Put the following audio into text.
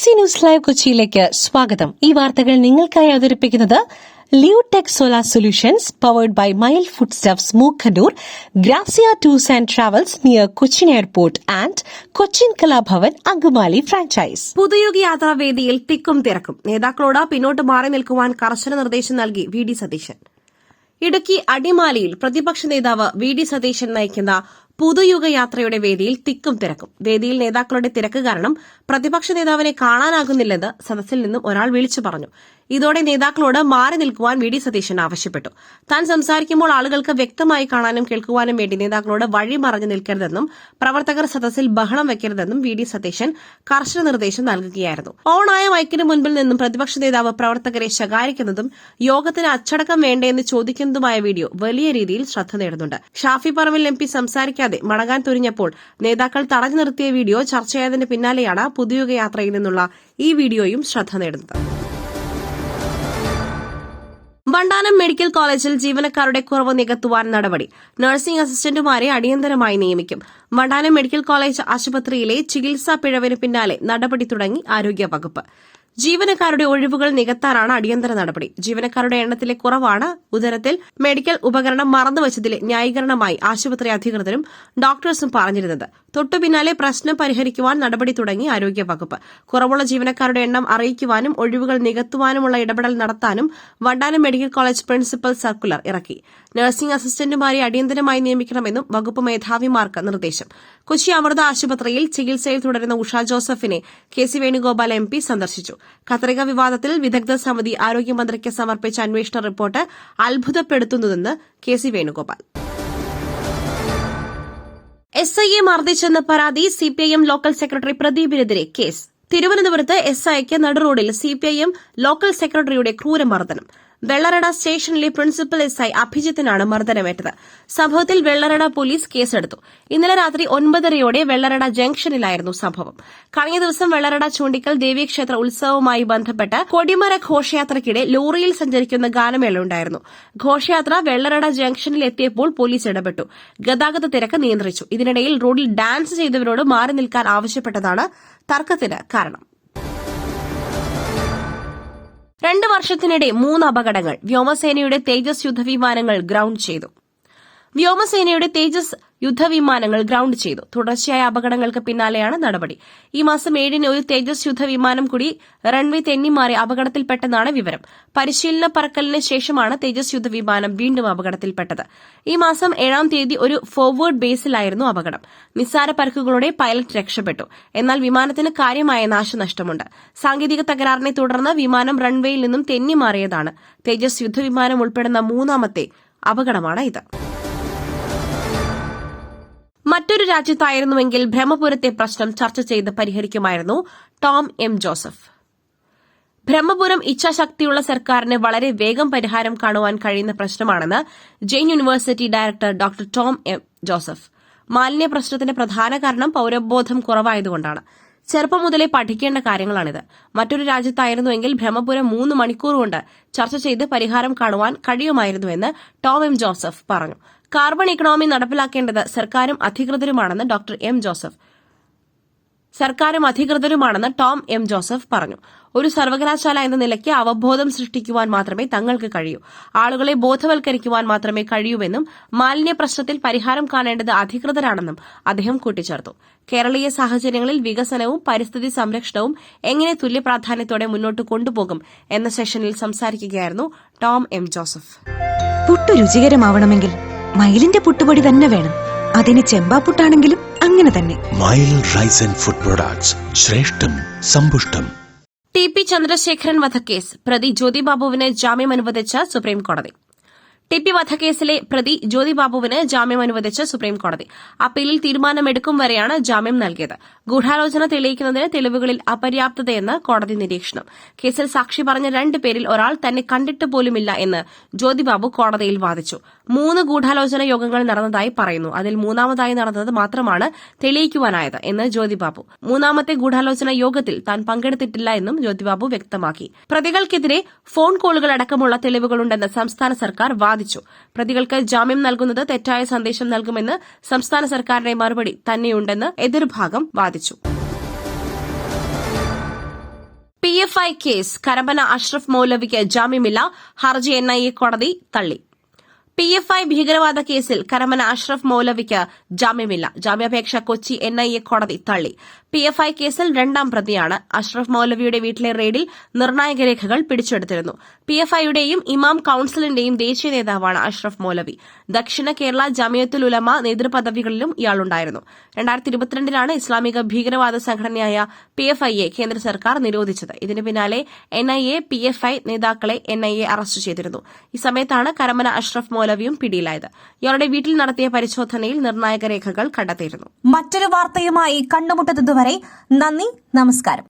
BBC news live കൊച്ചിയിലേക്ക് സ്വാഗതം. ഈ വാർത്തകൾ നിങ്ങൾക്കായി അവതരിപ്പിക്കുന്നത് Leotech solar solutions powered by mile foodstuffs Mookkannoor, Grazia tours and travels near Cochin airport and Cochin Kalabhavan Angamaly franchise. പുതുയുഗ യാത്രാവേദിയിൽ തിക്കും തിരക്കും. നേതാക്കളോട് പിന്നോട്ട് മാറി നിൽക്കുവാൻ കർശന നിർദ്ദേശം നൽകി VD സതീശൻ. ഇടുക്കി അടിമാലിയിൽ പ്രതിപക്ഷ നേതാവ് VD സതീശൻ നയിക്കുന്ന പുതുയുഗ യാത്രയുടെ വേദിയിൽ തിക്കും തിരക്കും. വേദിയിൽ നേതാക്കളുടെ തിരക്ക് കാരണം പ്രതിപക്ഷ നേതാവിനെ കാണാനാകുന്നില്ലെന്ന് സദസ്സിൽ നിന്നും ഒരാൾ വിളിച്ചു പറഞ്ഞു. ഇതോടെ നേതാക്കളോട് മാറി നിൽക്കുവാൻ VD സതീശൻ ആവശ്യപ്പെട്ടു. താൻ സംസാരിക്കുമ്പോൾ ആളുകൾക്ക് വ്യക്തമായി കാണാനും കേൾക്കുവാനും വേണ്ടി നേതാക്കളോട് വഴി മറഞ്ഞു നിൽക്കരുതെന്നും പ്രവർത്തകർ സദസ്സിൽ ബഹളം വെക്കരുതെന്നും VD സതീശൻ കർശന നിർദ്ദേശം നൽകുകയായിരുന്നു. ഓണായ മൈക്കിന് മുൻപിൽ നിന്നും പ്രതിപക്ഷ നേതാവ് പ്രവർത്തകരെ ശകാരിക്കുന്നതും യോഗത്തിന് അച്ചടക്കം വേണ്ടെന്ന് ചോദിക്കുന്നതുമായ വീഡിയോ വലിയ രീതിയിൽ ശ്രദ്ധ നേടുന്നുണ്ട്. ഷാഫി പറമ്പിൽ MP സംസാരിക്കാതെ മടങ്ങാൻ തുനിഞ്ഞപ്പോൾ നേതാക്കൾ തടഞ്ഞു നിർത്തിയ വീഡിയോ ചർച്ചയായതിന് പിന്നാലെയാണ് പുതുയുഗ യാത്രയിൽ നിന്നുള്ള ഈ വീഡിയോയും ശ്രദ്ധ നേടുന്നത്. വണ്ടാനം മെഡിക്കൽ കോളേജിൽ ജീവനക്കാരുടെ കുറവ് നികത്തുവാൻ നടപടി. നഴ്സിംഗ് അസിസ്റ്റന്റുമാരെ അടിയന്തരമായി നിയമിക്കും. വണ്ടാനം മെഡിക്കൽ കോളേജ് ആശുപത്രിയിലെ ചികിത്സാ പിഴവിന് പിന്നാലെ നടപടി തുടങ്ങി ആരോഗ്യവകുപ്പ്. ജീവനക്കാരുടെ ഒഴിവുകൾ നികത്താനാണ് അടിയന്തര നടപടി. ജീവനക്കാരുടെ എണ്ണത്തിലെ കുറവാണ് ഉദരത്തിൽ മെഡിക്കൽ ഉപകരണം മറന്നുവച്ചതിലെ ന്യായീകരണമായി ആശുപത്രി അധികൃതരും ഡോക്ടേഴ്സും പറഞ്ഞിരുന്നത്. തൊട്ടുപിന്നാലെ പ്രശ്നം പരിഹരിക്കുവാൻ നടപടി തുടങ്ങി ആരോഗ്യവകുപ്പ്. കുറവുള്ള ജീവനക്കാരുടെ എണ്ണം അറിയിക്കുവാനും ഒഴിവുകൾ നികത്തുവാനുമുള്ള ഇടപെടൽ നടത്താനും Vandanam medical college principal circular ഇറക്കി. നഴ്സിംഗ് അസിസ്റ്റന്റുമാരെ അടിയന്തരമായി നിയമിക്കണമെന്നും വകുപ്പ് മേധാവിമാർക്ക് നിർദ്ദേശം. കൊച്ചി അമൃത ആശുപത്രിയിൽ ചികിത്സയിൽ തുടരുന്ന ഉഷ ജോസഫിനെ KC വേണുഗോപാൽ MP സന്ദർശിച്ചു. കത്രിക വിവാദത്തിൽ വിദഗ്ധ സമിതി ആരോഗ്യമന്ത്രിക്ക് സമർപ്പിച്ച അന്വേഷണ റിപ്പോർട്ട് അത്ഭുതപ്പെടുത്തുന്നതെന്ന് KC വേണുഗോപാൽ. SIയെ മർദ്ദിച്ചെന്ന പരാതി CPIM ലോക്കൽ സെക്രട്ടറി പ്രദീപിനെതിരെ കേസ്. തിരുവനന്തപുരത്ത് SIക്ക് നടുറോഡിൽ CPIM ലോക്കൽ സെക്രട്ടറിയുടെ ക്രൂരമർദ്ദനം. വെള്ളറട സ്റ്റേഷനിലെ പ്രിൻസിപ്പൽ SI അഭിജിത്തിനാണ് മർദ്ദനമേറ്റത്. സംഭവത്തിൽ വെള്ളറട പോലീസ് കേസെടുത്തു. ഇന്നലെ രാത്രി 9:30 വെള്ളറട ജംഗ്ഷനിലായിരുന്നു സംഭവം. കഴിഞ്ഞ ദിവസം വെള്ളറട ചൂണ്ടിക്കൽ ദേവീക്ഷേത്ര ഉത്സവവുമായി ബന്ധപ്പെട്ട് കൊടിമര ഘോഷയാത്രയ്ക്കിടെ ലോറിയിൽ സഞ്ചരിക്കുന്ന ഗാനമേള ഉണ്ടായിരുന്നു. ഘോഷയാത്ര വെള്ളറട ജംഗ്ഷനിൽ എത്തിയപ്പോൾ പോലീസ് ഇടപെട്ടു. ഗതാഗത തിരക്ക് നിയന്ത്രിച്ചു. ഇതിനിടയിൽ റോഡിൽ ഡാൻസ് ചെയ്തവരോട് മാറി നിൽക്കാൻ ആവശ്യപ്പെട്ടതാണ് തർക്കത്തിന് കാരണം. 2 വർഷത്തിനിടെ 3 അപകടങ്ങൾ. വ്യോമസേനയുടെ തേജസ് യുദ്ധവിമാനങ്ങൾ ഗ്രൌണ്ട് ചെയ്തു. വ്യോമസേനയുടെ തേജസ് യുദ്ധവിമാനങ്ങൾ ഗ്രൌണ്ട് ചെയ്തു. തുടർച്ചയായ അപകടങ്ങൾക്ക് പിന്നാലെയാണ് നടപടി. ഈ മാസം 7-ന് ഒരു തേജസ് യുദ്ധവിമാനം കൂടി റൺവേ തെന്നിമാറി അപകടത്തിൽപ്പെട്ടെന്നാണ് വിവരം. പരിശീലന പറക്കലിന് ശേഷമാണ് തേജസ് യുദ്ധവിമാനം വീണ്ടും അപകടത്തിൽപ്പെട്ടത്. ഈ മാസം 7-ാം തീയതി ഒരു ഫോർവേഡ് ബേസിലായിരുന്നു അപകടം. നിസ്സാര പരിക്കുകളോടെ പൈലറ്റ് രക്ഷപ്പെട്ടു. എന്നാൽ വിമാനത്തിന് കാര്യമായ നാശനഷ്ടമുണ്ട്. സാങ്കേതിക തകരാറിനെ തുടർന്ന് വിമാനം റൺവേയിൽ നിന്നും തെന്നിമാറിയതാണ്. തേജസ് യുദ്ധവിമാനം ഉൾപ്പെടുന്ന 3ാമത്തെ അപകടമാണ് ഇത്. മറ്റൊരു രാജ്യത്തായിരുന്നുവെങ്കിൽ ബ്രഹ്മപുരത്തെ പ്രശ്നം ചർച്ച ചെയ്ത് പരിഹരിക്കുമായിരുന്നു ടോം M ജോസഫ്. ബ്രഹ്മപുരം ഇച്ഛാശക്തിയുള്ള സർക്കാരിന് വളരെ വേഗം പരിഹാരം കാണുവാൻ കഴിയുന്ന പ്രശ്നമാണെന്ന് Jain university director doctor Tom M Joseph. മാലിന്യ പ്രശ്നത്തിന്റെ പ്രധാന കാരണം പൌരബോധം കുറവായതുകൊണ്ടാണ്. ചെറുപ്പം മുതലേ പഠിക്കേണ്ട കാര്യങ്ങളാണിത്. മറ്റൊരു രാജ്യത്തായിരുന്നുവെങ്കിൽ ബ്രഹ്മപുരം 3 മണിക്കൂർ കൊണ്ട് ചർച്ച ചെയ്ത് പരിഹാരം കാണുവാൻ കഴിയുമായിരുന്നുവെന്ന് ടോം M ജോസഫ് പറഞ്ഞു. കാർബൺ ഇക്കണോമി നടപ്പിലാക്കേണ്ടത് സർക്കാരും അധികൃതരുമാണെന്ന് ഡോക്ടർ M ജോസഫ് സർക്കാരും ടോം M ജോസഫ് പറഞ്ഞു. ഒരു സർവകലാശാല എന്ന നിലയ്ക്ക് അവബോധം സൃഷ്ടിക്കുവാൻ മാത്രമേ തങ്ങൾക്ക് കഴിയൂ. ആളുകളെ ബോധവൽക്കരിക്കുവാൻ മാത്രമേ കഴിയൂവെന്നും മാലിന്യ പ്രശ്നത്തിൽ പരിഹാരം കാണേണ്ടത് അധികൃതരാണെന്നും അദ്ദേഹം കൂട്ടിച്ചേർത്തു. കേരളീയ സാഹചര്യങ്ങളിൽ വികസനവും പരിസ്ഥിതി സംരക്ഷണവും എങ്ങനെ തുല്യ പ്രാധാന്യത്തോടെ മുന്നോട്ട് കൊണ്ടുപോകും എന്ന സെഷനിൽ സംസാരിക്കുകയായിരുന്നു ടോം M ജോസഫ്. പുട്ടു രുചികരമാവണമെങ്കിൽ മയിലിന്റെ പുട്ടുപൊടി തന്നെ വേണം. അതിന് ചെമ്പാപ്പുട്ടാണെങ്കിലും അങ്ങനെ തന്നെ. മയിൽ റൈസ് ആൻഡ് ഫുഡ് പ്രൊഡക്ട്സ്, ശ്രേഷ്ഠം സമ്പുഷ്ടം. TP ചന്ദ്രശേഖരൻ വധക്കേസ് പ്രതി ജ്യോതിബാബുവിന് ജാമ്യം അനുവദിച്ച സുപ്രീംകോടതി. TP വധക്കേസിലെ പ്രതി ജ്യോതിബാബുവിന് ജാമ്യം അനുവദിച്ച സുപ്രീംകോടതി. അപ്പീലിൽ തീരുമാനമെടുക്കും വരെയാണ് ജാമ്യം നൽകിയത്. ഗൂഢാലോചന തെളിയിക്കുന്നതിന് തെളിവുകളിൽ അപര്യാപ്തതയെന്ന് കോടതി നിരീക്ഷണം. കേസിൽ സാക്ഷി പറഞ്ഞ 2 പേരിൽ ഒരാൾ തന്നെ കണ്ടിട്ട് പോലുമില്ല എന്ന് ജ്യോതിബാബു കോടതിയിൽ വാദിച്ചു. 3 ഗൂഢാലോചന യോഗങ്ങൾ നടന്നതായി പറയുന്നു. അതിൽ 3ാമതായി നടന്നത് മാത്രമാണ് തെളിയിക്കുവാനായത് എന്ന് ജ്യോതിബാബു. 3ാമത്തെ ഗൂഢാലോചന യോഗത്തിൽ താൻ പങ്കെടുത്തിട്ടില്ല എന്നും ജ്യോതിബാബു വ്യക്തമാക്കി. പ്രതികൾക്കെതിരെ ഫോൺ കോളുകൾ അടക്കമുള്ള തെളിവുകളുണ്ടെന്ന് സംസ്ഥാന സർക്കാർ വാദിച്ചു. പ്രതികൾക്ക് ജാമ്യം നൽകുന്നത് തെറ്റായ സന്ദേശം നൽകുമെന്ന് സംസ്ഥാന സർക്കാരിന്റെ മറുപടി തന്നെയുണ്ടെന്ന് എതിർഭാഗം വാദിച്ചു. PFI കേസ് കരമന അഷ്റഫ് മൌലവിക്ക് ജാമ്യമില്ല. ഹർജി NIA കോടതി തള്ളി. PFI ഭീകരവാദ കേസിൽ കരമന അഷ്റഫ് മൌലവിക്ക് ജാമ്യമില്ല. ജാമ്യാപേക്ഷ കൊച്ചി NIA കോടതി തള്ളി. PFI കേസിൽ രണ്ടാം പ്രതിയാണ്. അഷ്റഫ് മൌലവിയുടെ വീട്ടിലെ റെയ്ഡിൽ നിർണായക രേഖകൾ പിടിച്ചെടുത്തിരുന്നു. PFIയുടെയും ഇമാം കൌൺസിലിന്റെയും ദേശീയ നേതാവാണ് അഷ്റഫ് മൌലവി. ദക്ഷിണ കേരള ജമിയത്തുൽ ഉലമ നേതൃപദവികളിലും ഇയാളുണ്ടായിരുന്നു. 2022 ഇസ്ലാമിക ഭീകരവാദ സംഘടനയായ PFIയെ കേന്ദ്ര സർക്കാർ നിരോധിച്ചത്. ഇതിന് പിന്നാലെ NIA PFI നേതാക്കളെ NIA അറസ്റ്റ് ചെയ്തിരുന്നു. ഈ സമയത്താണ് കരമന അഷ്റഫ് മൌലവിയും പിടിയിലായത്. ഇയാളുടെ വീട്ടിൽ നടത്തിയ പരിശോധനയിൽ നിർണായക രേഖകൾ കണ്ടെത്തിയിരുന്നു. മറ്റൊരു വാർത്തയുമായി കണ്ടുമുട്ടുന്നതുവരെ നന്ദി, നമസ്കാരം.